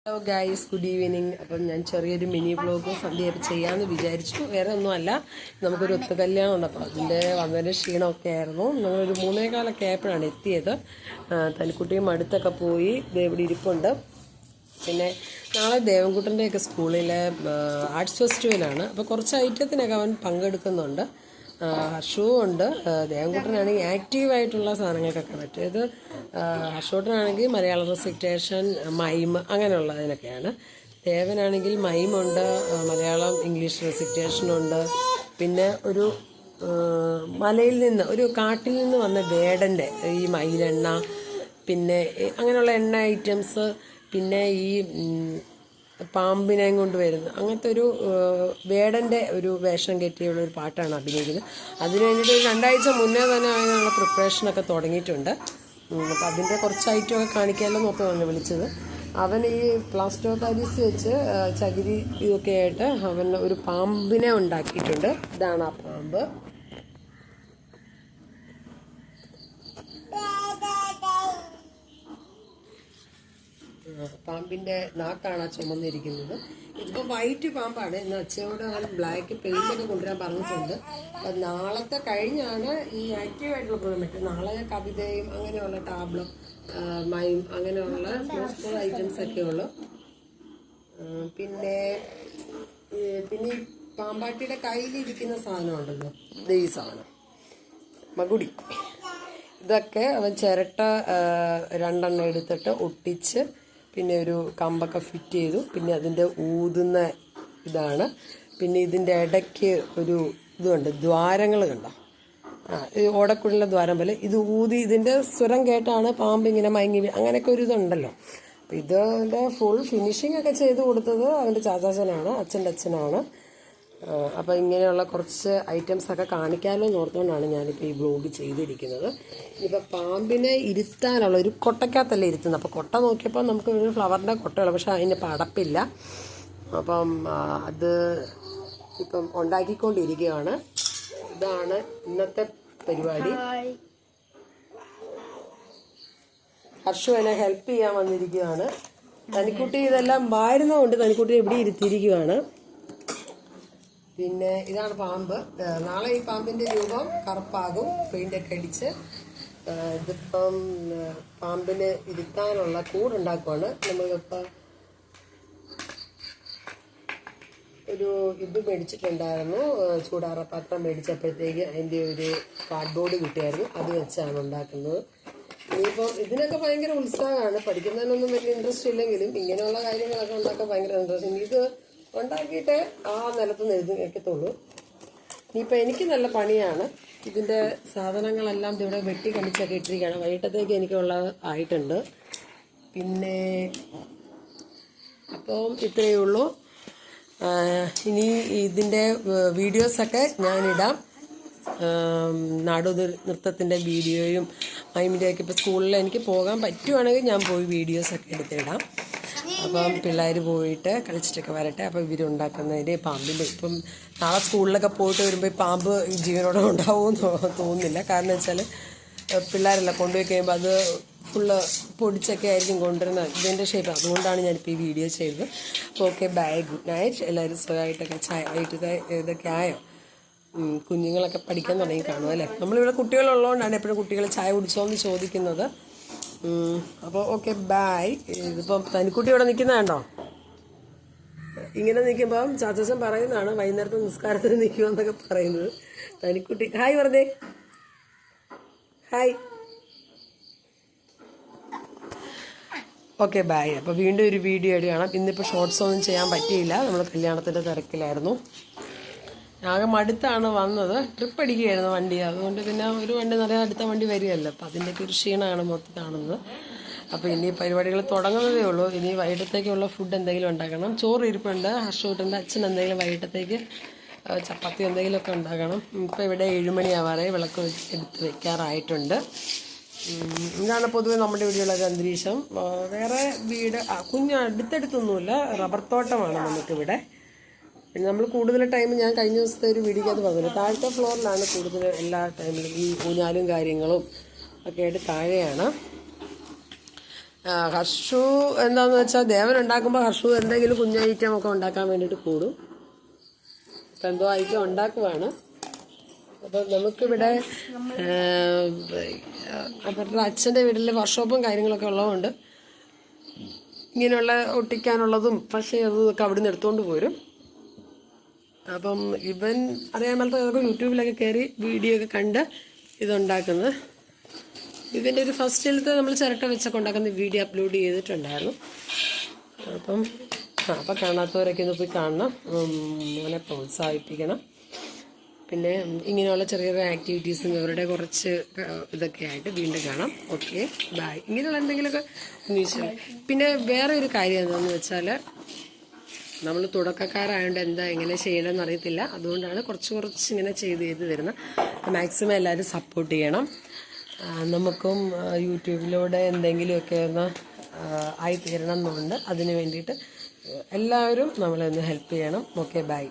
Hello guys, good evening. അപ്പം ഞാൻ ചെറിയൊരു മിനി വ്ലോഗ് സന്ധ്യയൊക്കെ ചെയ്യാമെന്ന് വിചാരിച്ചു. വേറെ ഒന്നുമല്ല, നമുക്കൊരു ഒത്തുകല്യാണം ഉണ്ട്. അപ്പോൾ അതിൻ്റെ വന്നതിൻ്റെ ക്ഷീണമൊക്കെ ആയിരുന്നു. ഞങ്ങളൊരു 3:15 ആയപ്പോഴാണ് എത്തിയത്. തനിക്കുട്ടിയും അടുത്തൊക്കെ പോയി ഇവിടെ ഇരിപ്പുണ്ട്. പിന്നെ നാളെ ദേവൻകുട്ടൻ്റെയൊക്കെ സ്കൂളിലെ ആർട്സ് ഫെസ്റ്റിവലാണ്. അപ്പോൾ കുറച്ച് ഐറ്റത്തിനൊക്കെ അവൻ പങ്കെടുക്കുന്നുണ്ട്. ഹർഷവും ഉണ്ട്. ദേവൻകുട്ടനാണെങ്കിൽ ആക്റ്റീവായിട്ടുള്ള സാധനങ്ങൾക്കൊക്കെ മറ്റേത് ഹർഷോട്ടനാണെങ്കിൽ മലയാളം റെസിറ്റേഷൻ, മൈം അങ്ങനെയുള്ളതിനൊക്കെയാണ്. ദേവനാണെങ്കിൽ മൈമുണ്ട്, മലയാളം ഇംഗ്ലീഷ് റെസിറ്റേഷനുണ്ട്. പിന്നെ ഒരു മലയിൽ നിന്ന്, ഒരു കാട്ടിൽ നിന്ന് വന്ന വേടൻ്റെ ഈ മയിലെണ്ണ, പിന്നെ അങ്ങനെയുള്ള എണ്ണ ഐറ്റംസ്, പിന്നെ ഈ പാമ്പിനെയും കൊണ്ട് വരുന്നത്, അങ്ങനത്തെ ഒരു വേടൻ്റെ ഒരു വേഷം കെട്ടിയുള്ള ഒരു പാട്ടാണ് അഭിനയിക്കുന്നത്. അതിന് വേണ്ടിയിട്ട് 2 ആഴ്ച മുന്നേ തന്നെ അതിനുള്ള പ്രിപ്പറേഷനൊക്കെ തുടങ്ങിയിട്ടുണ്ട്. അപ്പോൾ അതിൻ്റെ കുറച്ച് ഐറ്റമൊക്കെ കാണിക്കാമല്ലോ നോക്കാണ് വിളിച്ചത്. അവൻ ഈ പ്ലാസ്റ്റർ ഓഫ് പാരീസ് വെച്ച് ചകിരി ഇതൊക്കെ ആയിട്ട് അവൻ ഒരു പാമ്പിനെ ഉണ്ടാക്കിയിട്ടുണ്ട്. ഇതാണ് ആ പാമ്പ്. പാമ്പിൻ്റെ നാക്കാണ് ആ ചുമന്നിരിക്കുന്നത്. ഇതിപ്പോൾ വൈറ്റ് പാമ്പാണ്. ഇന്ന് അച്ഛനോട് അവൻ ബ്ലാക്ക് പെയിൻ്റൊക്കെ കൊണ്ടുവരാൻ പറഞ്ഞിട്ടുണ്ട്. അപ്പം നാളത്തെ കഴിഞ്ഞാണ് ഈ ആക്റ്റീവായിട്ടുള്ള പ്രോഗ്രാം. നാളെ കവിതയും അങ്ങനെയുള്ള ടാബ്ലോ, മൈം അങ്ങനെയുള്ള സ്മോൾ ഐറ്റംസ് ഒക്കെ ഉള്ളു. പിന്നെ ഈ പാമ്പാട്ടിയുടെ കയ്യിലിരിക്കുന്ന സാധനമുണ്ടല്ലോ, ഈ സാധനം മകുടി. ഇതൊക്കെ അവൻ ചിരട്ട 2 എടുത്തിട്ട് ഒട്ടിച്ച് പിന്നെ ഒരു കമ്പൊക്കെ ഫിറ്റ് ചെയ്തു. പിന്നെ അതിൻ്റെ ഊതുന്ന ഇതാണ്. പിന്നെ ഇതിൻ്റെ ഇടയ്ക്ക് ഒരു ഇതുണ്ട്, ദ്വാരങ്ങൾ കണ്ടോ, ഓടക്കുഴലിൻ്റെ ദ്വാരം പോലെ. ഇത് ഊതി ഇതിൻ്റെ സ്വരം കേട്ടാണ് പാമ്പ് ഇങ്ങനെ മയങ്ങി, അങ്ങനെയൊക്കെ ഒരു ഇതുണ്ടല്ലോ. അപ്പം ഇതിൻ്റെ ഫുൾ ഫിനിഷിംഗ് ഒക്കെ ചെയ്ത് കൊടുത്തത് അവൻ്റെ ചാച്ചാച്ചനാണ്, അച്ഛൻ്റെ അച്ഛനാണ്. അപ്പോൾ ഇങ്ങനെയുള്ള കുറച്ച് ഐറ്റംസൊക്കെ കാണിക്കാമല്ലോ എന്ന് ഓർത്തുകൊണ്ടാണ് ഞാനിപ്പോൾ ഈ വ്ലോഗ് ചെയ്തിരിക്കുന്നത്. ഇപ്പോൾ പാമ്പിനെ ഇരുത്താനുള്ള ഒരു കൊട്ടയ്ക്കകത്തല്ലേ ഇരുത്തുന്നത്. അപ്പോൾ കൊട്ട നോക്കിയപ്പോൾ നമുക്ക് ഒരു ഫ്ലവറിൻ്റെ കൊട്ടയുള്ളൂ, പക്ഷെ അതിന് അടപ്പില്ല. അപ്പം അത് ഇപ്പം ഉണ്ടാക്കിക്കൊണ്ടിരിക്കുകയാണ്. ഇതാണ് ഇന്നത്തെ പരിപാടി. ഹർഷു എന്നെ ഹെൽപ്പ് ചെയ്യാൻ വന്നിരിക്കുകയാണ്. തനിക്കുട്ടി ഇതെല്ലാം വാരുന്നതുകൊണ്ട് തനിക്കുട്ടി ഇവിടെ ഇരുത്തിയിരിക്കുകയാണ്. പിന്നെ ഇതാണ് പാമ്പ്. നാളെ ഈ പാമ്പിന്റെ രൂപം കറുപ്പാകും, പെയിൻ്റൊക്കെ അടിച്ച്. ഇതിപ്പം പാമ്പിന് ഇരുത്താനുള്ള കൂടുണ്ടാക്കുവാണ്. നമ്മളിപ്പോൾ ഒരു ഇത് മേടിച്ചിട്ടുണ്ടായിരുന്നു, ചൂടാറ പാത്രം മേടിച്ചപ്പോഴത്തേക്ക് അതിൻ്റെ ഒരു കാർഡ്ബോർഡ് കിട്ടിയായിരുന്നു, അത് വെച്ചാണ് ഉണ്ടാക്കുന്നത്. ഇനിയിപ്പം ഇതിനൊക്കെ ഭയങ്കര ഉത്സാഹമാണ്. പഠിക്കുന്നതിനൊന്നും വലിയ ഇൻട്രസ്റ്റ് ഇല്ലെങ്കിലും ഇങ്ങനെയുള്ള കാര്യങ്ങളൊക്കെ ഉണ്ടാക്കാൻ ഭയങ്കര ഇൻട്രസ്റ്റ്. ഇത് ഉണ്ടാക്കിയിട്ട് ആ നിലത്ത് എഴുന്നേക്കത്തുള്ളൂ. ഇനിയിപ്പോൾ എനിക്ക് നല്ല പണിയാണ്. ഇതിൻ്റെ സാധനങ്ങളെല്ലാം ഇവിടെ വെട്ടി കണിച്ചൊക്കെ ഇട്ടിരിക്കുകയാണ്. വൈകിട്ടത്തേക്ക് എനിക്കുള്ള ആയിട്ടുണ്ട്. പിന്നെ അപ്പം ഇത്രയേ ഉള്ളൂ. ഇനി ഇതിൻ്റെ വീഡിയോസൊക്കെ ഞാനിടാം. നാടോടി നൃത്തത്തിൻ്റെ വീഡിയോയും മൈമിൻ്റെയൊക്കെ ഇപ്പോൾ സ്കൂളിൽ എനിക്ക് പോകാൻ പറ്റുവാണെങ്കിൽ ഞാൻ പോയി വീഡിയോസൊക്കെ എടുത്തിടാം. അപ്പം പിള്ളേർ പോയിട്ട് കളിച്ചിട്ടൊക്കെ വരട്ടെ. അപ്പോൾ ഇവരുണ്ടാക്കുന്നതിൻ്റെ പാമ്പിൻ്റെ ഇപ്പം നാളെ സ്കൂളിലൊക്കെ പോയിട്ട് വരുമ്പോൾ ഈ പാമ്പ് ജീവനോടെ ഉണ്ടാവുമെന്ന് തോന്നുന്നില്ല. കാരണം വെച്ചാൽ പിള്ളേരെല്ലാം കൊണ്ടുപോയി കഴിയുമ്പോൾ അത് ഫുള്ള് പൊടിച്ചൊക്കെ ആയിരിക്കും കൊണ്ടുവരുന്നത്, ഇതിൻ്റെ ഷേപ്പ്. അതുകൊണ്ടാണ് ഞാനിപ്പോൾ ഈ വീഡിയോ ചെയ്തത്. അപ്പോൾ ഓക്കെ, ബൈ, ഗുഡ് നൈറ്റ്. എല്ലാവരും സുഖമായിട്ടൊക്കെ വൈകിട്ടത്തെ ഇതൊക്കെ ആയോ? കുഞ്ഞുങ്ങളൊക്കെ പഠിക്കാൻ തുടങ്ങി കാണും അല്ലേ. നമ്മളിവിടെ കുട്ടികളുള്ളതുകൊണ്ടാണ് എപ്പോഴും കുട്ടികൾ ചായ കുടിച്ചോന്ന് ചോദിക്കുന്നത്. അപ്പോൾ ഓക്കെ, ബൈ. ഇതിപ്പം തനിക്കുട്ടി ഇവിടെ നിൽക്കുന്നതാണ്ടോ, ഇങ്ങനെ നിൽക്കുമ്പം ചാച്ചൻ പറയുന്നതാണ് വൈകുന്നേരത്തെ നിസ്കാരത്തിന് നിൽക്കുമെന്നൊക്കെ പറയുന്നത്. തനിക്കുട്ടി ഹായ് പറഞ്ഞേ, ഹായ്. Okay, bye. അപ്പോൾ വീണ്ടും ഒരു വീഡിയോ ആയിട്ട് കാണാം. ഇന്നിപ്പോൾ ഷോർട്സ് ഒന്നും ചെയ്യാൻ പറ്റിയില്ല, നമ്മൾ കല്യാണത്തിൻ്റെ തിരക്കിലായിരുന്നു. ആകെ മടുത്താണ് വന്നത്. ട്രിപ്പ് അടിക്കുകയായിരുന്നു വണ്ടി, അതുകൊണ്ട് പിന്നെ ഒരു വണ്ടി നിറയെ അടുത്ത വണ്ടി വരികയല്ലോ. അപ്പം അതിൻ്റെയൊക്കെ ഒരു ക്ഷീണമാണ് മൊത്തം കാണുന്നത്. അപ്പോൾ ഇനി പരിപാടികൾ തുടങ്ങുന്നതേ ഉള്ളൂ. ഇനി വൈകിട്ടത്തേക്കുള്ള ഫുഡ് എന്തെങ്കിലും ഉണ്ടാക്കണം. ചോറ് ഇരിപ്പുണ്ട്. ഹർഷൂട്ടൻ്റെ അച്ഛൻ എന്തെങ്കിലും വൈകിട്ടത്തേക്ക് ചപ്പാത്തി എന്തെങ്കിലുമൊക്കെ ഉണ്ടാക്കണം. ഇപ്പോൾ ഇവിടെ 7 മണിയാവാറായി, വിളക്ക് എടുത്ത് വെക്കാറായിട്ടുണ്ട്. ഇതാണ് പൊതുവെ നമ്മുടെ ഇവിടെയുള്ളൊരു അന്തരീക്ഷം. വേറെ വീട് അടുത്തടുത്തൊന്നുമില്ല, റബ്ബർ തോട്ടമാണ് നമുക്കിവിടെ. പിന്നെ നമ്മൾ കൂടുതൽ ടൈം ഞാൻ കഴിഞ്ഞ ദിവസത്തെ ഒരു വീഡിയോക്കകത്ത് പറഞ്ഞില്ല, താഴത്തെ ഫ്ലോറിലാണ് കൂടുതൽ എല്ലാ ടൈമിലും ഈ ഊഞ്ഞാലും കാര്യങ്ങളും ഒക്കെ ആയിട്ട് താഴെയാണ്. ഹർഷു എന്താണെന്ന് വെച്ചാൽ ദേവൻ ഉണ്ടാക്കുമ്പോൾ ഹർഷു എന്തെങ്കിലും കുഞ്ഞ ഐറ്റം ഒക്കെ ഉണ്ടാക്കാൻ വേണ്ടിയിട്ട് കൂടും. അപ്പം എന്തോ ഐറ്റം ഉണ്ടാക്കുവാണ്. അപ്പം നമുക്കിവിടെ അവരുടെ അച്ഛൻ്റെ വീട്ടിൽ വർക്ക്ഷോപ്പും കാര്യങ്ങളൊക്കെ ഉള്ളതുകൊണ്ട് ഇങ്ങനെയുള്ള ഒട്ടിക്കാനുള്ളതും പക്ഷേ അതൊക്കെ അവിടെ നിന്ന് എടുത്തുകൊണ്ട് പോരും. അപ്പം ഇവൻ അറിയാൻ മേലത്തെ യൂട്യൂബിലൊക്കെ കയറി വീഡിയോ ഒക്കെ കണ്ട് ഇതുണ്ടാക്കുന്നത്. ഇതിൻ്റെ ഒരു ഫസ്റ്റിലത്തെ നമ്മൾ ചിരട്ട വെച്ചൊക്കെ ഉണ്ടാക്കുന്ന വീഡിയോ അപ്ലോഡ് ചെയ്തിട്ടുണ്ടായിരുന്നു. അപ്പം കാണാത്തവരൊക്കെ ഒന്ന് പോയി കാണണം, മോനെ പ്രോത്സാഹിപ്പിക്കണം. പിന്നെ ഇങ്ങനെയുള്ള ചെറിയ ചെറിയ ആക്ടിവിറ്റീസും ഇവരുടെ കുറച്ച് ഇതൊക്കെ ആയിട്ട് വീണ്ടും കാണാം. Okay, bye. ഇങ്ങനെയുള്ള എന്തെങ്കിലുമൊക്കെ ന്യൂസ്. പിന്നെ വേറെ ഒരു കാര്യം എന്താണെന്ന് വെച്ചാൽ നമ്മൾ തുടക്കക്കാരായതുകൊണ്ട് എന്താ എങ്ങനെ ചെയ്യണമെന്ന് അറിയത്തില്ല. അതുകൊണ്ടാണ് കുറച്ച് ഇങ്ങനെ ചെയ്ത് വരുന്നത്. മാക്സിമം എല്ലാവരും സപ്പോർട്ട് ചെയ്യണം. നമുക്കും യൂട്യൂബിലൂടെ എന്തെങ്കിലുമൊക്കെ ഒന്ന് ആയിത്തീരണം എന്നുണ്ട്. അതിന് വേണ്ടിയിട്ട് എല്ലാവരും നമ്മളെ ഒന്ന് ഹെൽപ്പ് ചെയ്യണം. Okay, by.